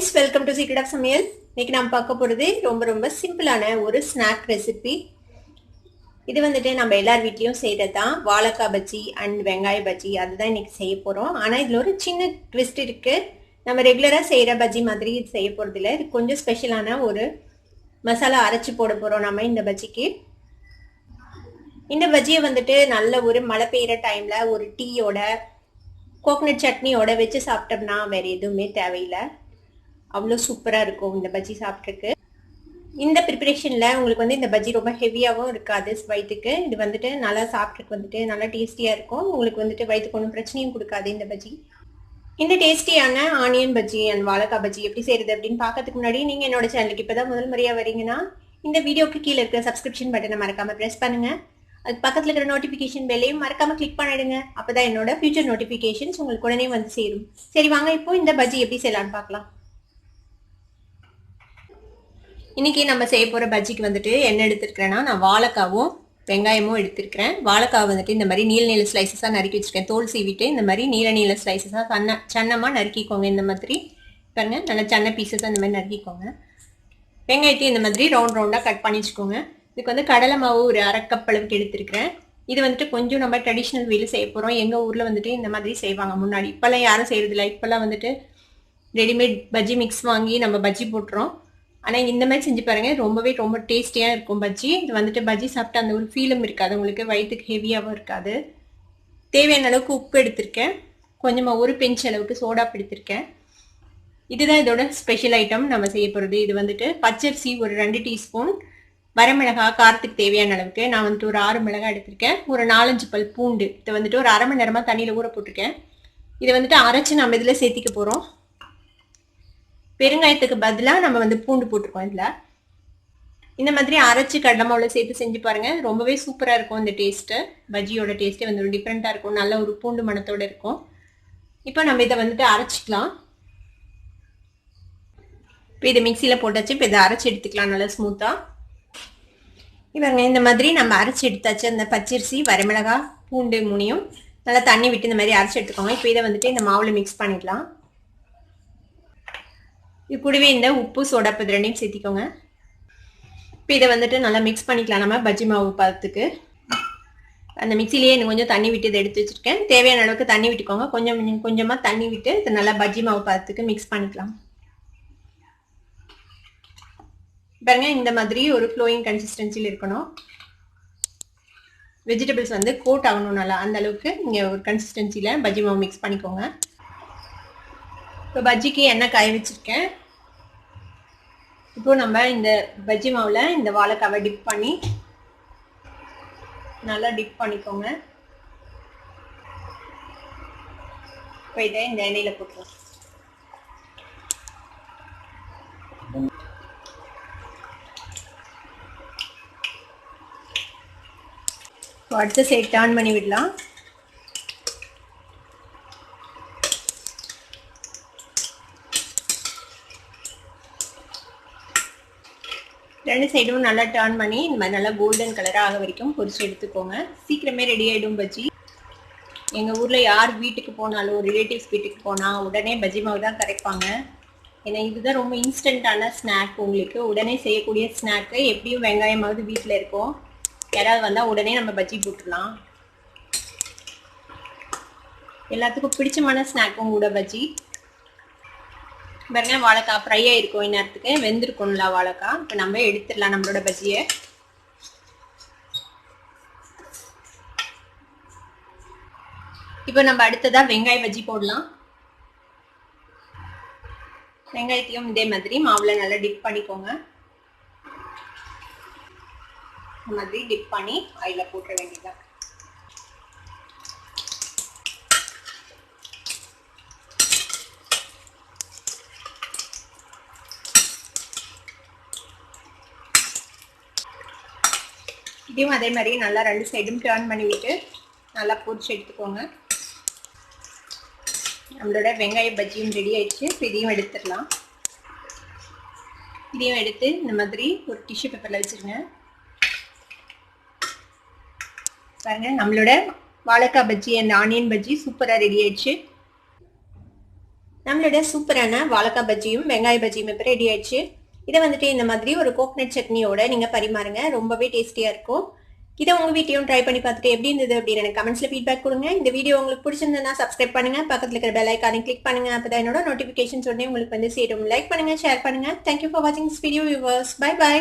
friends, welcome to Secret of Samayal. இன்னைக்கு நாம் பார்க்க போறது ரொம்ப சிம்பிளான ஒரு ஸ்நாக் ரெசிபி. இது வந்துட்டு நம்ம எல்லார் வீட்லயும் செய்யறதுதான் வாழைக்காய் பஜ்ஜி அண்ட் வெங்காய பஜ்ஜி. அதுதான் இன்னைக்கு செய்ய போறோம். ஆனா இதுல ஒரு சின்ன ட்விஸ்ட் இருக்கு. நம்ம ரெகுலரா செய்யற பஜ்ஜி மாதிரி இது செய்ய போறது இல்ல. இது கொஞ்சம் ஸ்பெஷலான ஒரு மசாலா அரைச்சு போட போறோம் நம்ம இந்த பஜ்ஜிக்கு. இந்த பஜ்ஜியை வந்துட்டு நல்ல ஒரு மழை பெய்யற டைம்ல ஒரு டீயோட கோகனட் சட்னியோட வச்சு சாப்பிட்டோம்னா வேற எதுவுமே தேவையில்லை. அவ்வளோ சூப்பராக இருக்கும் இந்த பஜ்ஜி சாப்பிட்ருக்கு. இந்த ப்ரிப்பரேஷனில் உங்களுக்கு வந்து இந்த பஜ்ஜி ரொம்ப ஹெவியாகவும் இருக்காது வயிற்றுக்கு. இது வந்துட்டு நல்லா சாப்பிட்றதுக்கு வந்துட்டு நல்லா டேஸ்டியாக இருக்கும். உங்களுக்கு வந்துட்டு வயிற்றுக்கு ஒன்றும் பிரச்சனையும் கொடுக்காது இந்த பஜ்ஜி. இந்த டேஸ்டியான ஆனியன் பஜ்ஜி அண்ட் வாழைக்காய் பஜ்ஜி எப்படி செய்யறது அப்படின்னு பார்க்கறதுக்கு முன்னாடி நீங்கள் என்னோட சேனலுக்கு இப்போ தான் முதல் முறையாக வரீங்கன்னா இந்த வீடியோக்கு கீழே இருக்கிற சப்ஸ்கிரிப்ஷன் பட்டனை மறக்காமல் ப்ரெஸ் பண்ணுங்கள். அதுக்கு பக்கத்தில் இருக்கிற நோட்டிஃபிகேஷன் பெல்லையும் மறக்காமல் கிளிக் பண்ணிடுங்க. அப்போ தான் என்னோட ஃபியூச்சர் நோட்டிஃபிகேஷன்ஸ் உங்களுக்கு உடனே வந்து சேரும். சரி வாங்க இப்போ இந்த பஜ்ஜி எப்படி செய்யலான்னு பார்க்கலாம். இன்னைக்கு நம்ம செய்ய போகிற பஜ்ஜிக்கு வந்துட்டு என்ன எடுத்துருக்கிறேன்னா, நான் வாழைக்காவும் வெங்காயமும் எடுத்துருக்கிறேன். வாழைக்காய் வந்துட்டு இந்த மாதிரி நீல ஸ்லைசஸாக நறுக்கி வச்சுருக்கேன். தோல் சீவிட்டு இந்த மாதிரி நீல ஸ்லைசஸாக சன்னமாக நறுக்கிக்கோங்க. இந்த மாதிரி பாருங்க, நல்லா சின்ன பீசஸாக இந்த மாதிரி நறுக்கிக்கோங்க. வெங்காயத்தையும் இந்த மாதிரி ரவுண்டாக கட் பண்ணி வச்சுக்கோங்க. இதுக்கு வந்து கடலை மாவு ஒரு அரை கப் அளவுக்கு எடுத்துருக்கிறேன். இது வந்துட்டு கொஞ்சம் நம்ம ட்ரெடிஷ்னல் வேல செய்ய போகிறோம். எங்கள் ஊரில் வந்துட்டு இந்த மாதிரி செய்வாங்க முன்னாடி. இப்போல்லாம் யாரும் செய்கிறதில்ல. இப்போல்லாம் வந்துட்டு ரெடிமேட் பஜ்ஜி மிக்ஸ் வாங்கி நம்ம பஜ்ஜி போட்டுறோம். ஆனால் இந்த மாதிரி செஞ்சு பாருங்கள், ரொம்ப டேஸ்டியாக இருக்கும் பஜ்ஜி. இது வந்துட்டு பஜ்ஜி சாப்பிட்டு அந்த ஒரு ஃபீலும் இருக்காது, உங்களுக்கு வயிற்றுக்கு ஹெவியாகவும் இருக்காது. தேவையான அளவுக்கு உப்பு எடுத்திருக்கேன். கொஞ்சமாக ஒரு பிஞ்ச் அளவுக்கு சோடாப்பு எடுத்திருக்கேன். இதுதான் இதோட ஸ்பெஷல் ஐட்டம் நம்ம செய்ய போகிறது. இது வந்துட்டு பச்சரிசி ஒரு 2 டீஸ்பூன், வரமிளகாய் காரத்துக்கு தேவையான அளவுக்கு, நான் வந்துட்டு ஒரு 6 மிளகாய் எடுத்திருக்கேன், ஒரு 4-5 பல் பூண்டு. இதை வந்துட்டு ஒரு அரை மணி நேரமாக தண்ணியில் ஊற போட்டிருக்கேன். இதை வந்துட்டு அரைச்சி நம்ம இதில் சேர்த்திக்க போகிறோம். பெருங்காயத்துக்கு பதிலாக நம்ம வந்து பூண்டு போட்டிருக்கோம். இதில் இந்த மாதிரி அரைச்சி கடலை மாவில் சேர்த்து செஞ்சு பாருங்கள், ரொம்பவே சூப்பராக இருக்கும். இந்த டேஸ்ட்டு பஜ்ஜியோட டேஸ்ட்டே வந்து ஒரு டிஃப்ரெண்ட்டாக இருக்கும். நல்ல ஒரு பூண்டு மணத்தோடு இருக்கும். இப்போ நம்ம இதை வந்துட்டு அரைச்சிக்கலாம். இப்போ இதை மிக்சியில் போட்டாச்சு. இப்போ இதை அரைச்சி எடுத்துக்கலாம் நல்லா ஸ்மூத்தாக. இவங்க இந்த மாதிரி நம்ம அரைச்சி எடுத்தாச்சு. அந்த பச்சரிசி வரமிளகாய் பூண்டு மூணையும் நல்லா தண்ணி விட்டு இந்த மாதிரி அரைச்சி எடுத்துக்கோங்க. இப்போ இதை வந்துட்டு இந்த மாவில் மிக்ஸ் பண்ணிடலாம். இது கூடவே இந்த உப்பு சோடாப்பு இது ரெண்டையும் சேர்த்திக்கோங்க. இப்போ இதை வந்துட்டு நல்லா மிக்ஸ் பண்ணிக்கலாம் நம்ம பஜ்ஜி மாவு பதத்துக்கு. அந்த மிக்சிலேயே இன்னும் கொஞ்சம் தண்ணி விட்டு இதை எடுத்து வச்சுருக்கேன். தேவையான அளவுக்கு தண்ணி விட்டுக்கோங்க. கொஞ்சமாக தண்ணி விட்டு இதை நல்லா பஜ்ஜி மாவு பதத்துக்கு மிக்ஸ் பண்ணிக்கலாம். பாருங்க, இந்த மாதிரி ஒரு ஃப்ளோயிங் கன்சிஸ்டன்சியில் இருக்கணும். வெஜிடபிள்ஸ் வந்து கோட் ஆகணும் நல்லா, அந்த அளவுக்கு நீங்கள் ஒரு கன்சிஸ்டன்சியில் பஜ்ஜி மாவு மிக்ஸ் பண்ணிக்கோங்க. இப்போ பஜ்ஜிக்கு எண்ணெய் காய வச்சுருக்கேன். இப்போ நம்ம இந்த பஜ்ஜி மாவில் இந்த வாழைக்காவை டிப் பண்ணி நல்லா டிப் பண்ணிக்கோங்க. இப்போ இதை இந்த எண்ணெயில் போட்டுருவோம். அடுத்த சைடு டர்ன் பண்ணி விடலாம். ரெண்டு சைடும் நல்லா டர்ன் பண்ணி இந்த மாதிரி நல்லா கோல்டன் கலராக ஆக வரைக்கும் பொரிச்சு எடுத்துக்கோங்க. சீக்கிரமே ரெடி ஆகிடும் பஜ்ஜி. எங்கள் ஊரில் யார் வீட்டுக்கு போனாலும், ரிலேட்டிவ்ஸ் வீட்டுக்கு போனால் உடனே பஜ்ஜி மாவு தான் கரைப்பாங்க. ஏன்னா இதுதான் ரொம்ப இன்ஸ்டண்ட்டான ஸ்நாக். உங்களுக்கு உடனே செய்யக்கூடிய ஸ்நாக்கு. எப்படியும் வெங்காயமாவது வீட்டில் இருக்கும். யாராவது வந்தால் உடனே நம்ம பஜ்ஜி போட்டுடலாம். எல்லாத்துக்கும் பிடிச்சமான ஸ்நாக்கும் கூட பஜ்ஜி. பாருங்க, வாழைக்காய் ஃப்ரை ஆகிருக்கும். இந்நேரத்துக்கு வெந்திருக்கும்ல வாழைக்காய். இப்போ நம்ம எடுத்துடலாம் நம்மளோட பஜ்ஜியை. இப்போ நம்ம அடுத்ததாக வெங்காய பஜ்ஜி போடலாம். வெங்காயத்தையும் இதே மாதிரி மாவில் நல்லா டிப் பண்ணிக்கோங்க. இந்த மாதிரி டிப் பண்ணி ஆயிலில் போட்டுற வேண்டியதான். இதையும் அதே மாதிரி நல்லா 2 சைடும் டர்ன் பண்ணிவிட்டு நல்லா பொரிச்சு எடுத்துக்கோங்க. நம்மளோட வெங்காய பஜ்ஜியும் ரெடி ஆயிடுச்சு. இப்போ இதையும் எடுத்துடலாம். இதையும் எடுத்து இந்த மாதிரி ஒரு டிஷ்யூ பேப்பரில் வச்சுருங்க. பாருங்க, நம்மளோட வாழைக்காய் பஜ்ஜி அண்ட் ஆனியன் பஜ்ஜி சூப்பராக ரெடி ஆயிடுச்சு. நம்மளோட சூப்பரான வாழைக்காய் பஜ்ஜியும் வெங்காய பஜ்ஜியும் இப்போ ரெடி ஆயிடுச்சு. இதை வந்துட்டு இந்த மாதிரி ஒரு கோகனட் சட்னியோட நீங்க பரிமாறுங்க, ரொம்பவே டேஸ்டியா இருக்கும். இதை உங்க வீட்டையும் ட்ரை பண்ணி பார்த்துட்டு எப்படி இருந்தது அப்படின்னு எனக்கு கமெண்ட்ஸ்ல ஃபீட்பேக் கொடுங்க. இந்த வீடியோ உங்களுக்கு பிடிச்சிருந்ததுன்னா சப்ஸ்கிரைப் பண்ணுங்க, பக்கத்துல இருக்கிற பெல் ஐகானை கிளிக் பண்ணுங்க, அப்பதான் என்னோட நோட்டிபிகேஷன்ஸ் உடனே உங்களுக்கு வந்து சேரும். லைக் பண்ணுங்க, ஷேர் பண்ணுங்க. தேங்க்யூ ஃபார் வாட்சிங் this video viewers. Bye by.